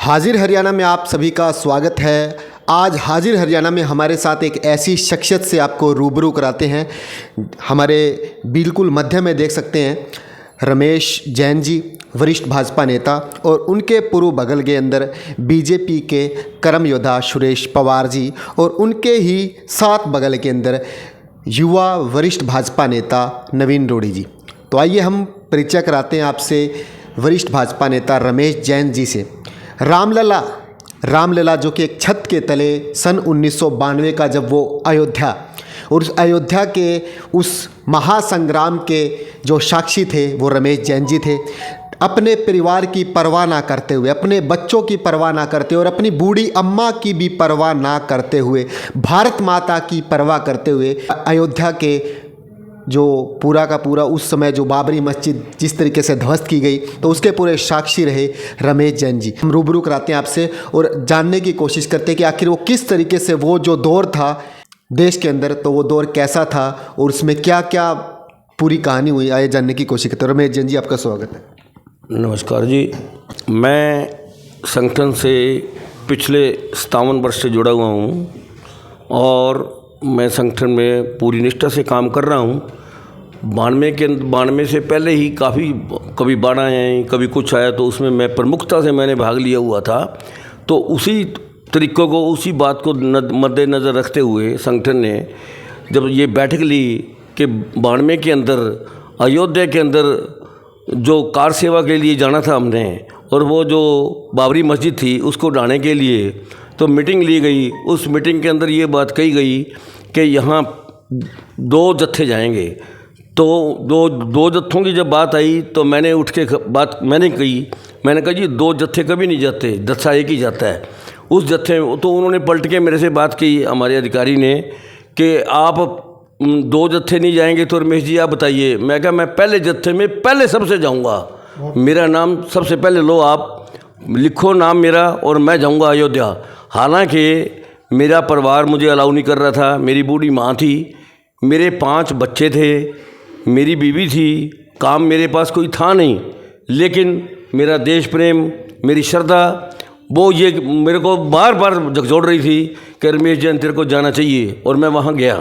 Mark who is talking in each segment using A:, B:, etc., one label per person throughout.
A: हाजिर हरियाणा में आप सभी का स्वागत है। आज हाजिर हरियाणा में हमारे साथ एक ऐसी शख्सियत से आपको रूबरू कराते हैं। हमारे बिल्कुल मध्य में देख सकते हैं रमेश जैन जी, वरिष्ठ भाजपा नेता, और उनके पूर्व बगल के अंदर बीजेपी के कर्म योद्धा सुरेश पवार जी, और उनके ही साथ बगल के अंदर युवा वरिष्ठ भाजपा नेता नवीन रोड़ी जी। तो आइए हम परिचय कराते हैं आपसे वरिष्ठ भाजपा नेता रमेश जैन जी से। रामलला जो कि एक छत के तले सन 1992 का जब वो अयोध्या, और उस अयोध्या के उस महासंग्राम के जो साक्षी थे वो रमेश जैन जी थे। अपने परिवार की परवाह ना करते हुए, अपने बच्चों की परवाह ना करते हुए, और अपनी बूढ़ी अम्मा की भी परवाह ना करते हुए, भारत माता की परवाह करते हुए अयोध्या के जो पूरा का पूरा उस समय जो बाबरी मस्जिद जिस तरीके से ध्वस्त की गई, तो उसके पूरे साक्षी रहे रमेश जैन जी। हम रूबरू कराते हैं आपसे और जानने की कोशिश करते हैं कि आखिर वो किस तरीके से वो जो दौर था देश के अंदर, तो वो दौर कैसा था और उसमें क्या क्या पूरी कहानी हुई, आइए जानने की कोशिश करते हैं। रमेश जैन जी, आपका स्वागत है।
B: नमस्कार जी। मैं संगठन से पिछले 57 वर्ष से जुड़ा हुआ हूँ और मैं संगठन में पूरी निष्ठा से काम कर रहा हूँ। 92 से पहले ही कभी बाढ़ आए, कभी कुछ आया, तो उसमें मैं प्रमुखता से मैंने भाग लिया हुआ था। तो उसी तरीक़ों को, उसी बात को मद्देनज़र रखते हुए संगठन ने जब ये बैठक ली कि 92 के अंदर अयोध्या के अंदर जो कार सेवा के लिए जाना था हमने, और वो जो बाबरी मस्जिद थी उसको ढाने के लिए तो मीटिंग ली गई। उस मीटिंग के अंदर ये बात कही गई कि यहाँ 2 जत्थे जाएंगे। तो दो जत्थों की जब बात आई तो मैंने उठ के बात मैंने कहा जी 2 जत्थे कभी नहीं जाते, जत्था एक ही जाता है। उस जत्थे तो उन्होंने पलट के मेरे से बात की, हमारे अधिकारी ने, कि आप 2 जत्थे नहीं जाएंगे तो रमेश जी आप बताइए। मैं कहा मैं पहले जत्थे में पहले सबसे जाऊंगा, मेरा नाम सबसे पहले लो, आप लिखो नाम मेरा, और मैं जाऊंगा अयोध्या। हालांकि मेरा परिवार मुझे अलाउ नहीं कर रहा था। मेरी बूढ़ी माँ थी, मेरे 5 बच्चे थे, मेरी बीवी थी, काम मेरे पास कोई था नहीं, लेकिन मेरा देश प्रेम, मेरी श्रद्धा, वो ये मेरे को बार बार झकझोड़ रही थी कि रमेश जैन तेरे को जाना चाहिए। और मैं वहाँ गया।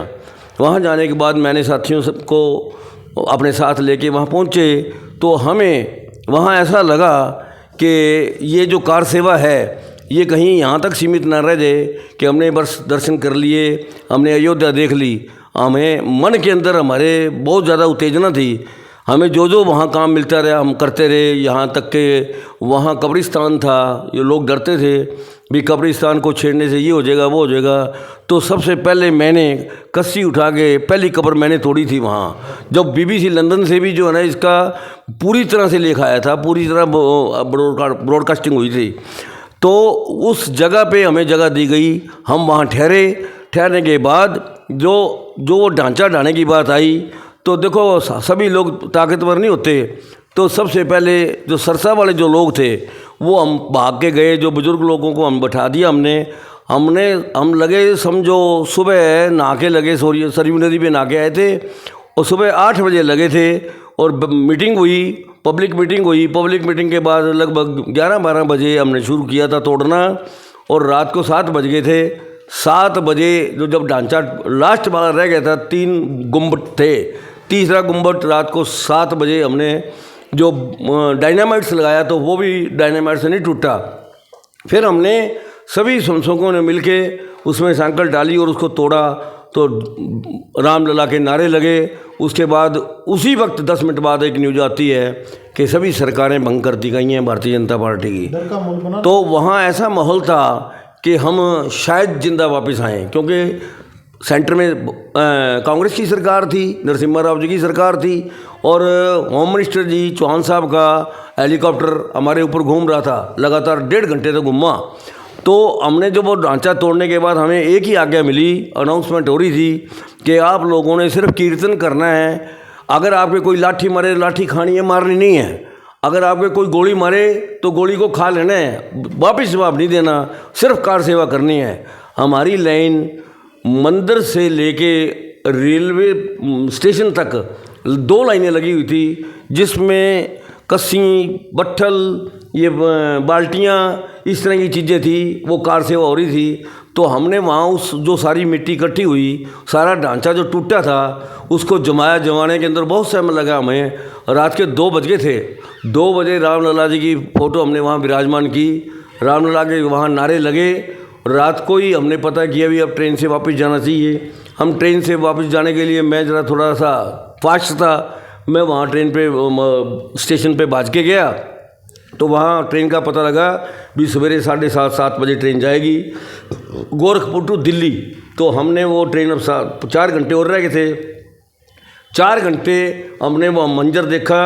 B: वहाँ जाने के बाद मैंने साथियों को अपने साथ लेके वहाँ पहुँचे, तो हमें वहाँ ऐसा लगा कि ये जो कार सेवा है ये कहीं यहाँ तक सीमित ना रह जाए कि हमने बस दर्शन कर लिए, हमने अयोध्या देख ली। हमें मन के अंदर हमारे बहुत ज़्यादा उत्तेजना थी। हमें जो वहाँ काम मिलता रहा हम करते रहे। यहाँ तक कि वहाँ कब्रिस्तान था, ये लोग डरते थे भी कब्रिस्तान को छेड़ने से ये हो जाएगा वो हो जाएगा। तो सबसे पहले मैंने कस्सी उठा के पहली कब्र मैंने तोड़ी थी वहाँ। जब BBC लंदन से भी जो है ना इसका पूरी तरह से लेख आया था, पूरी तरह ब्रॉडकास्टिंग हुई थी, तो उस जगह पे हमें जगह दी गई। हम वहाँ ठहरने के बाद जो ढांचा ढाने की बात आई, तो देखो सभी लोग ताकतवर नहीं होते। तो सबसे पहले जो सरसा वाले जो लोग थे वो हम भाग के गए। जो बुज़ुर्ग लोगों को हम बैठा दिया हम लगे, समझो सुबह नहा के लगे, सरयू नदी पे नहा के आए थे, और सुबह 8 बजे लगे थे, और मीटिंग हुई, पब्लिक मीटिंग के बाद लगभग 11-12 बजे हमने शुरू किया था तोड़ना, और रात को 7 बज गए थे। 7 बजे जब ढांचा लास्ट वाला रह गया था, 3 गुम्बद थे, तीसरा गुम्बद रात को 7 बजे हमने जो डायनामाइट्स लगाया, तो वो भी डायनामाइट से नहीं टूटा। फिर हमने सभी समसों ने मिलके उसमें सांकल डाली और उसको तोड़ा। तो रामलला के नारे लगे। उसके बाद उसी वक्त 10 मिनट बाद एक न्यूज़ आती है कि सभी सरकारें भंग कर दी गई हैं भारतीय जनता पार्टी की। तो वहाँ ऐसा माहौल था कि हम शायद जिंदा वापस आएँ, क्योंकि सेंटर में कांग्रेस की सरकार थी, नरसिम्हा राव जी की सरकार थी, और होम मिनिस्टर जी चौहान साहब का हेलीकॉप्टर हमारे ऊपर घूम रहा था, लगातार 1.5 घंटे तक घूमा। तो हमने जब वो ढांचा तोड़ने के बाद हमें एक ही आज्ञा मिली, अनाउंसमेंट हो रही थी कि आप लोगों ने सिर्फ कीर्तन करना है। अगर आपके कोई लाठी मारे, लाठी खानी है, मारनी नहीं है। अगर आपके कोई गोली मारे तो गोली को खा लेना है, वापस जवाब नहीं देना, सिर्फ कार सेवा करनी है। हमारी लाइन मंदिर से लेके रेलवे स्टेशन तक 2 लाइनें लगी हुई थी, जिसमें कस्सी, बट्ठल, ये बाल्टियाँ, इस तरह की चीज़ें थी, वो कार सेवा हो रही थी। तो हमने वहाँ उस जो सारी मिट्टी इकट्ठी हुई, सारा ढांचा जो टूटा था, उसको जमाने के अंदर बहुत समय लगा हमें। रात के 2 बज गए थे। 2 बजे रामलला जी की फ़ोटो हमने वहाँ विराजमान की। रामलला के वहाँ नारे लगे। रात को ही हमने पता किया भी अब ट्रेन से वापस जाना चाहिए। हम ट्रेन से वापस जाने के लिए, मैं ज़रा थोड़ा सा फास्ट था, मैं वहाँ ट्रेन पे स्टेशन पे भाग के गया। तो वहाँ ट्रेन का पता लगा भी सवेरे 7:30 बजे ट्रेन जाएगी गोरखपुर टू दिल्ली। तो हमने वो ट्रेन, अब 4 घंटे और रह गए थे। 4 घंटे हमने वह मंजर देखा।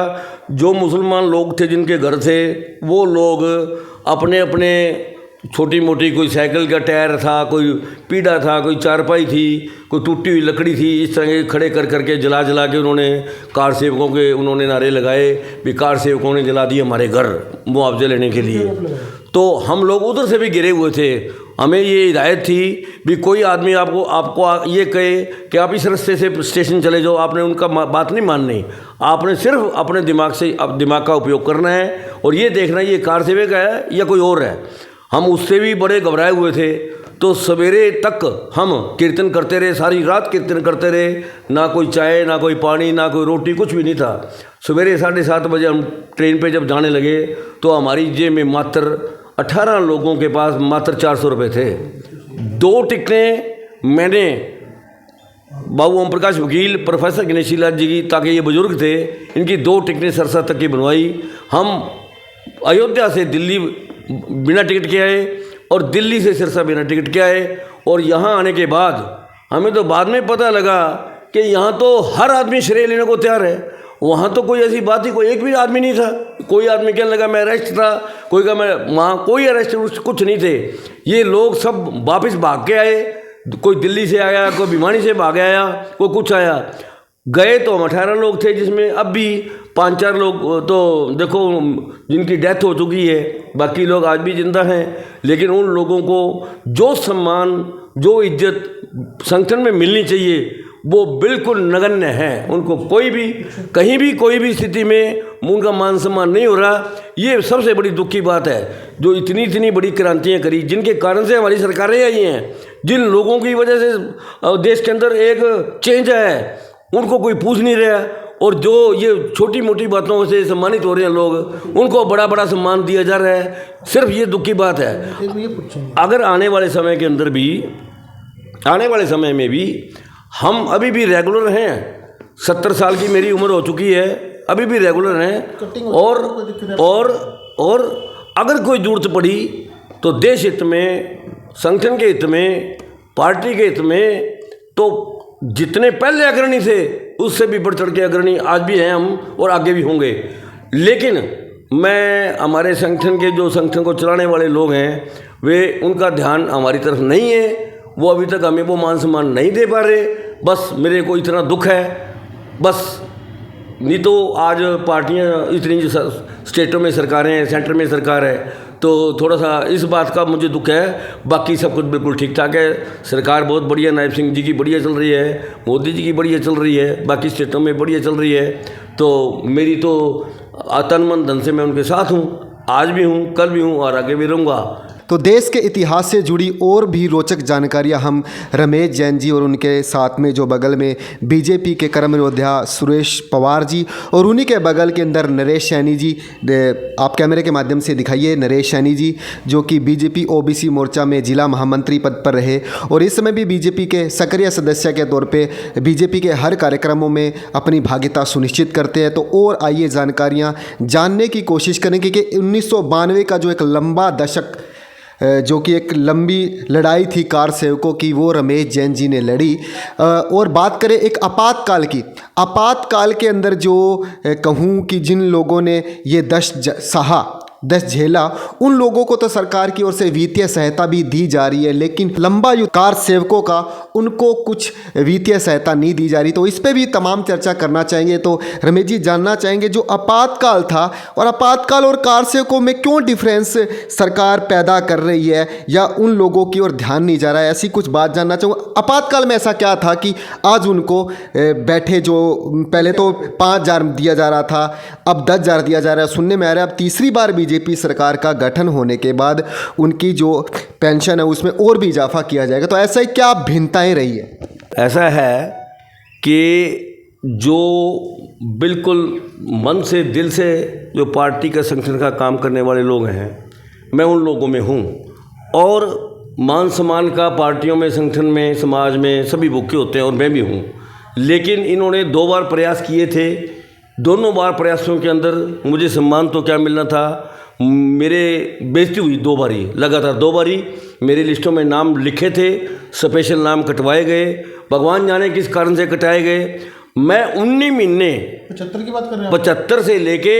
B: जो मुसलमान लोग थे जिनके घर थे, वो लोग अपने अपने छोटी मोटी, कोई साइकिल का टायर था, कोई पीढ़ा था, कोई चारपाई थी, कोई टूटी हुई लकड़ी थी, इस तरह के खड़े कर करके जला के उन्होंने कार सेवकों के उन्होंने नारे लगाए भी कार सेवकों ने जला दिए हमारे घर मुआवजे लेने के लिए। तो हम लोग उधर से भी गिरे हुए थे। हमें ये हिदायत थी भी कोई आदमी आपको ये कहे कि आप इस रास्ते से स्टेशन चले जाओ, आपने उनका बात नहीं माननी। आपने सिर्फ अपने दिमाग का उपयोग करना है और ये देखना है ये कार सेवक है या कोई और है। हम उससे भी बड़े घबराए हुए थे। तो सवेरे तक हम कीर्तन करते रहे, सारी रात कीर्तन करते रहे। ना कोई चाय, ना कोई पानी, ना कोई रोटी, कुछ भी नहीं था। सवेरे 7:30 बजे हम ट्रेन पे जब जाने लगे तो हमारी जेब में मात्र 18 लोगों के पास मात्र 400 रुपये थे। 2 टिकटें मैंने बाबू ओम प्रकाश वकील, प्रोफेसर गणेशी लाल जी की, ताकि ये बुजुर्ग थे, इनकी 2 टिकटें सरसा तक की बनवाई। हम अयोध्या से दिल्ली बिना टिकट के आए और दिल्ली से सिरसा बिना टिकट के आए। और यहाँ आने के बाद हमें तो बाद में पता लगा कि यहाँ तो हर आदमी श्रेय लेने को तैयार है। वहाँ तो कोई ऐसी बात ही, कोई एक भी आदमी नहीं था। कोई आदमी कहने लगा मैं अरेस्ट था, कोई कहा मैं वहाँ, कोई अरेस्ट कुछ नहीं थे। ये लोग सब वापस भाग के आए। कोई दिल्ली से आया, कोई भिवानी से भाग आया, कोई कुछ आया। गए तो हम 18 लोग थे, जिसमें अब भी 5-4 लोग तो देखो जिनकी डेथ हो चुकी है, बाकी लोग आज भी जिंदा हैं। लेकिन उन लोगों को जो सम्मान, जो इज्जत संगठन में मिलनी चाहिए, वो बिल्कुल नगण्य है। उनको कोई भी, कहीं भी, कोई भी स्थिति में उनका मान सम्मान नहीं हो रहा। ये सबसे बड़ी दुख की बात है। जो इतनी बड़ी क्रांतियाँ करी, जिनके कारण से हमारी सरकारें आई हैं, जिन लोगों की वजह से देश के अंदर एक चेंज है, उनको कोई पूछ नहीं रहा। और जो ये छोटी मोटी बातों से सम्मानित हो रहे हैं लोग, उनको बड़ा सम्मान दिया जा रहा है। सिर्फ ये दुख की बात है। अगर आने वाले समय के अंदर भी, आने वाले समय में भी हम अभी भी रेगुलर हैं। 70 साल की मेरी उम्र हो चुकी है, अभी भी रेगुलर हैं। और अगर कोई जरूरत पड़ी तो देश हित में, संगठन के हित में, पार्टी के हित में, तो जितने पहले अग्रणी थे उससे भी बढ़ चढ़ के अग्रणी आज भी हैं हम, और आगे भी होंगे। लेकिन मैं, हमारे संगठन के जो संगठन को चलाने वाले लोग हैं, वे, उनका ध्यान हमारी तरफ नहीं है। वो अभी तक हमें वो मान सम्मान नहीं दे पा रहे। बस मेरे को इतना दुख है, बस। नहीं तो आज पार्टियां इतनी स्टेटों में सरकारें हैं, सेंटर में सरकार है, तो थोड़ा सा इस बात का मुझे दुख है। बाकी सब कुछ बिल्कुल ठीक ठाक है। सरकार बहुत बढ़िया, नायब सिंह जी की बढ़िया चल रही है, मोदी जी की बढ़िया चल रही है, बाकी स्टेटों में बढ़िया चल रही है। तो मेरी तो तन मन धन से मैं उनके साथ हूँ, आज भी हूँ, कल भी हूँ और आगे भी रहूँगा।
A: तो देश के इतिहास से जुड़ी और भी रोचक जानकारियां हम रमेश जैन जी और उनके साथ में जो बगल में बीजेपी के कर्म योद्धा सुरेश पवार जी, और उन्हीं के बगल के अंदर नरेश सैनी जी, आप कैमरे के माध्यम से दिखाइए, नरेश सैनी जी जो कि बीजेपी ओबीसी मोर्चा में जिला महामंत्री पद पर रहे और इस समय भी बीजेपी के सक्रिय सदस्य के तौर पे बीजेपी के हर कार्यक्रमों में अपनी भागीदारी सुनिश्चित करते हैं। तो और आइए जानकारियाँ जानने की कोशिश करेंगे कि 1992 का जो एक लंबा दशक, जो कि एक लंबी लड़ाई थी कार सेवकों की, वो रमेश जैन जी ने लड़ी। और बात करें एक आपातकाल की, आपातकाल के अंदर जो कहूँ कि जिन लोगों ने ये दस झेला, उन लोगों को तो सरकार की ओर से वित्तीय सहायता भी दी जा रही है, लेकिन लंबा युद्ध कार सेवकों का, उनको कुछ वित्तीय सहायता नहीं दी जा रही। तो इस पे भी तमाम चर्चा करना चाहेंगे। तो रमेश जी जानना चाहेंगे, जो आपातकाल था और आपातकाल और कार सेवकों में क्यों डिफरेंस सरकार पैदा कर रही है, या उन लोगों की ओर ध्यान नहीं जा रहा है, ऐसी कुछ बात जानना चाहूँगा। आपातकाल में ऐसा क्या था कि आज उनको बैठे, जो पहले तो 5,000 दिया जा रहा था, अब 10,000 दिया जा रहा है, सुनने में आ रहा है अब तीसरी बार बीजेपी बीजेपी सरकार का गठन होने के बाद उनकी जो पेंशन है उसमें और भी इजाफा किया जाएगा, तो ऐसा क्या भिन्नताएं रही है?
B: ऐसा है कि जो बिल्कुल मन से दिल से जो पार्टी का संगठन का काम करने वाले लोग हैं, मैं उन लोगों में हूँ। और मान सम्मान का पार्टियों में, संगठन में, समाज में सभी भूखे होते हैं और मैं भी हूँ। लेकिन इन्होंने 2 बार प्रयास किए थे। दोनों बार प्रयासों के अंदर मुझे सम्मान तो क्या मिलना था, मेरे बेइज्जती हुई 2 बारी, लगातार 2 बारी मेरी लिस्टों में नाम लिखे थे, स्पेशल नाम कटवाए गए, भगवान जाने किस कारण से कटाए गए। मैं 19 महीने
C: 75 की बात कर रहे हैं
B: 75 से लेके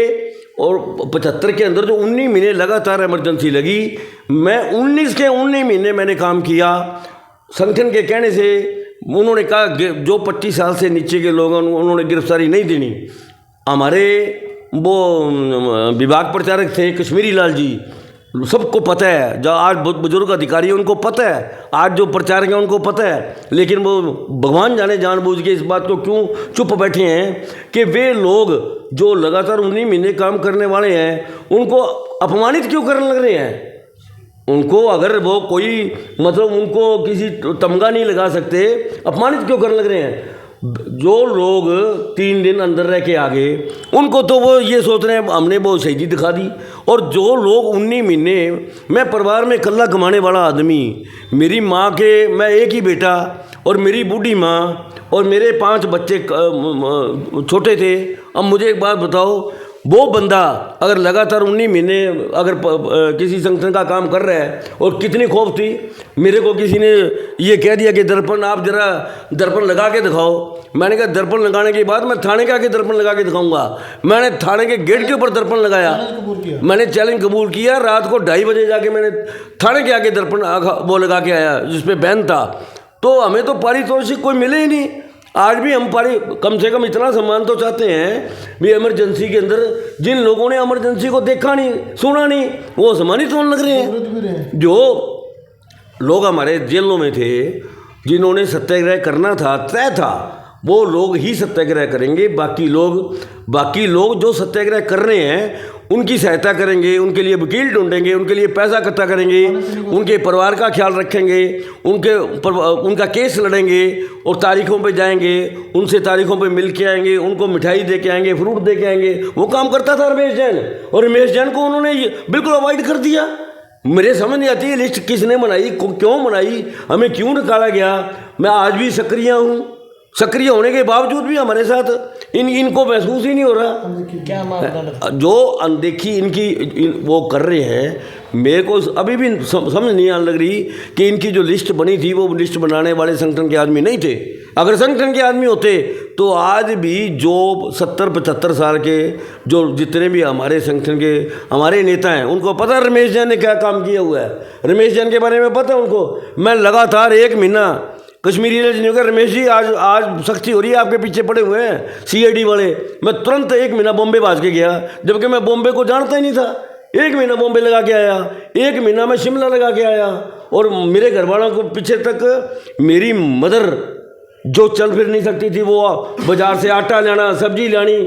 B: और 75 के अंदर जो 19 महीने लगातार इमरजेंसी लगी, मैं 19 के 19 महीने मैंने काम किया। संगठन के कहने से उन्होंने कहा जो 25 साल से नीचे के लोग हैं उन्होंने गिरफ्तारी नहीं देनी। हमारे वो विभाग प्रचारक थे कश्मीरी लाल जी, सबको पता है, जो आज बहुत बुजुर्ग अधिकारी हैं उनको पता है, आज जो प्रचारक हैं उनको पता है, लेकिन वो भगवान जाने जानबूझ के इस बात को क्यों चुप बैठे हैं कि वे लोग जो लगातार 19 महीने काम करने वाले हैं उनको अपमानित क्यों करने लग रहे हैं। उनको अगर वो कोई मतलब उनको किसी तमगा नहीं लगा सकते, अपमानित क्यों करने लग रहे हैं। जो लोग 3 दिन अंदर रह के आ गए उनको तो वो ये सोच रहे हैं हमने वो शहीदी दिखा दी। और जो लोग 19 महीने, मैं परिवार में इकल्ला कमाने वाला आदमी, मेरी माँ के, मैं एक ही बेटा और मेरी बूढ़ी माँ और मेरे 5 बच्चे छोटे थे। अब मुझे एक बात बताओ, वो बंदा अगर लगातार 19 महीने अगर किसी संगठन का काम कर रहा है, और कितनी खौफ थी, मेरे को किसी ने ये कह दिया कि दर्पण आप जरा दर्पण लगा के दिखाओ। मैंने कहा दर्पण लगाने के बाद मैं थाने के आगे दर्पण लगा के दिखाऊंगा। मैंने थाने के गेट के ऊपर दर्पण लगाया, मैंने चैलेंज कबूल किया। रात को 2:30 बजे जाके मैंने थाने के आगे दर्पण वो लगा के आया जिसपे बैन था। तो हमें तो पारितोषिक कोई मिले ही नहीं। आज भी हम कम से कम इतना सम्मान तो चाहते हैं भी। इमरजेंसी के अंदर जिन लोगों ने इमरजेंसी को देखा नहीं, सुना नहीं, वो सम्मानित होने लग रहे हैं। जो लोग हमारे जेलों में थे, जिन्होंने सत्याग्रह करना था, तय था, वो लोग ही सत्याग्रह करेंगे। बाकी लोग जो सत्याग्रह कर रहे हैं उनकी सहायता करेंगे, उनके लिए वकील ढूंढेंगे, उनके लिए पैसा इकट्ठा करेंगे, उनके परिवार का ख्याल रखेंगे, उनका केस लड़ेंगे और तारीखों पे जाएंगे, उनसे तारीखों पे मिल के आएंगे, उनको मिठाई दे के आएंगे, फ्रूट दे के आएंगे। वो काम करता था रमेश जैन, और रमेश जैन को उन्होंने बिल्कुल अवॉइड कर दिया। मेरे समझ नहीं आती है लिस्ट किसने बनाई, क्यों बनाई, हमें क्यों निकाला गया। मैं आज भी सक्रिय हूँ, सक्रिय होने के बावजूद भी हमारे साथ इनको महसूस ही नहीं हो रहा।
C: क्या मापदंड
B: जो अनदेखी इनकी वो कर रहे हैं, मेरे को अभी भी समझ नहीं आने लग रही कि इनकी जो लिस्ट बनी थी वो लिस्ट बनाने वाले संगठन के आदमी नहीं थे। अगर संगठन के आदमी होते तो आज भी जो 70-75 साल के जो जितने भी हमारे संगठन के हमारे नेता हैं उनको पता है रमेश जैन ने क्या काम किया हुआ है। रमेश जैन के बारे में पता है उनको। मैं लगातार 1 महीना कश्मीरी ने कहा रमेश जी आज सख्ती हो रही है, आपके पीछे पड़े हुए हैं CID वाले। मैं तुरंत 1 महीना बॉम्बे भाग के गया, जबकि मैं बॉम्बे को जानता ही नहीं था। 1 महीना बॉम्बे लगा के आया, 1 महीना मैं शिमला लगा के आया। और मेरे घर वालों को पीछे तक मेरी मदर जो चल फिर नहीं सकती थी, वो बाजार से आटा लाना, सब्जी लानी,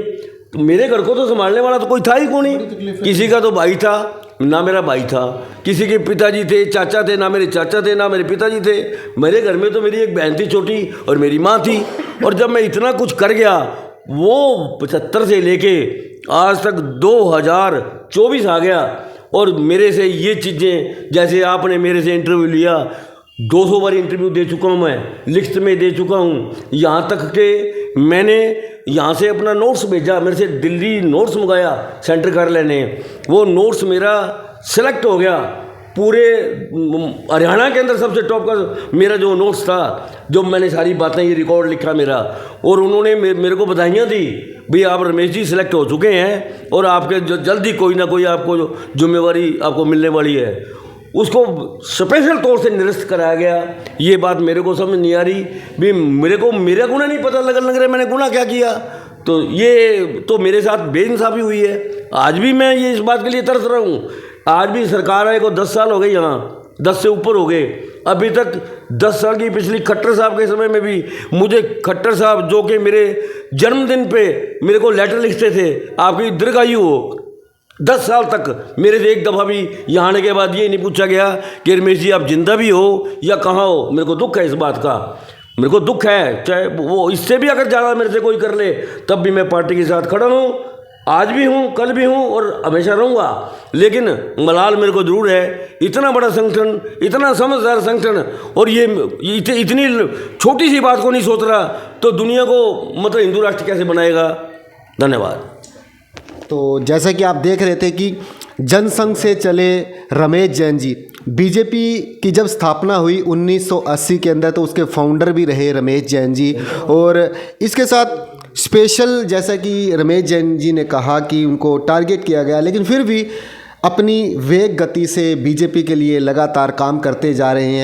B: तो मेरे घर को तो संभालने वाला तो कोई था ही कौन नहीं। किसी का तो भाई था, ना मेरा भाई था, किसी के पिताजी थे, चाचा थे, ना मेरे चाचा थे, ना मेरे पिताजी थे। मेरे घर में तो मेरी एक बहन थी छोटी और मेरी माँ थी। और जब मैं इतना कुछ कर गया, वो 75 से लेके आज तक 2024 आ गया, और मेरे से ये चीज़ें, जैसे आपने मेरे से इंटरव्यू लिया, 200 बार इंटरव्यू दे चुका हूँ, मैं लिस्ट में दे चुका हूँ। यहाँ तक कि मैंने यहाँ से अपना नोट्स भेजा, मेरे से दिल्ली नोट्स मंगाया सेंटर कार्यालय ने, वो नोट्स मेरा सेलेक्ट हो गया। पूरे हरियाणा के अंदर सबसे टॉप का मेरा जो नोट्स था, जो मैंने सारी बातें ये रिकॉर्ड लिखा मेरा, और उन्होंने मेरे को बधाइयाँ दी, भाई आप रमेश जी सिलेक्ट हो चुके हैं और आपके जल्दी कोई ना कोई आपको जिम्मेवारी आपको मिलने वाली है। उसको स्पेशल तौर से निरस्त कराया गया। ये बात मेरे को समझ नहीं आ रही भी, मेरा गुनाह नहीं पता लग रहा मैंने गुनाह क्या किया। तो ये तो मेरे साथ बेइंसाफ़ी हुई है। आज भी मैं ये इस बात के लिए तरस रहा हूँ। आज भी सरकार आए को 10 साल हो गए, यहाँ 10 से ऊपर हो गए, अभी तक 10 साल की पिछली खट्टर साहब के समय में भी मुझे खट्टर साहब, जो कि मेरे जन्मदिन पे मेरे को लेटर लिखते थे, आपकी दीर्घायु हो, 10 साल तक मेरे से एक दफ़ा भी यहाँ आने के बाद ये नहीं पूछा गया कि रमेश जी आप जिंदा भी हो या कहाँ हो। मेरे को दुख है इस बात का, मेरे को दुख है। चाहे वो इससे भी अगर ज़्यादा मेरे से कोई कर ले तब भी मैं पार्टी के साथ खड़ा हूँ, आज भी हूँ, कल भी हूँ और हमेशा रहूँगा। लेकिन मलाल मेरे को जरूर है, इतना बड़ा संगठन, इतना समझदार संगठन, और ये इतनी छोटी सी बात को नहीं सोच रहा तो दुनिया को मतलब हिंदू राष्ट्र कैसे बनाएगा। धन्यवाद।
A: तो जैसा कि आप देख रहे थे कि जनसंघ से चले रमेश जैन जी, बीजेपी की जब स्थापना हुई 1980 के अंदर तो उसके फाउंडर भी रहे रमेश जैन जी। और इसके साथ स्पेशल, जैसा कि रमेश जैन जी ने कहा कि उनको टारगेट किया गया, लेकिन फिर भी अपनी वेग गति से बीजेपी के लिए लगातार काम करते जा रहे हैं।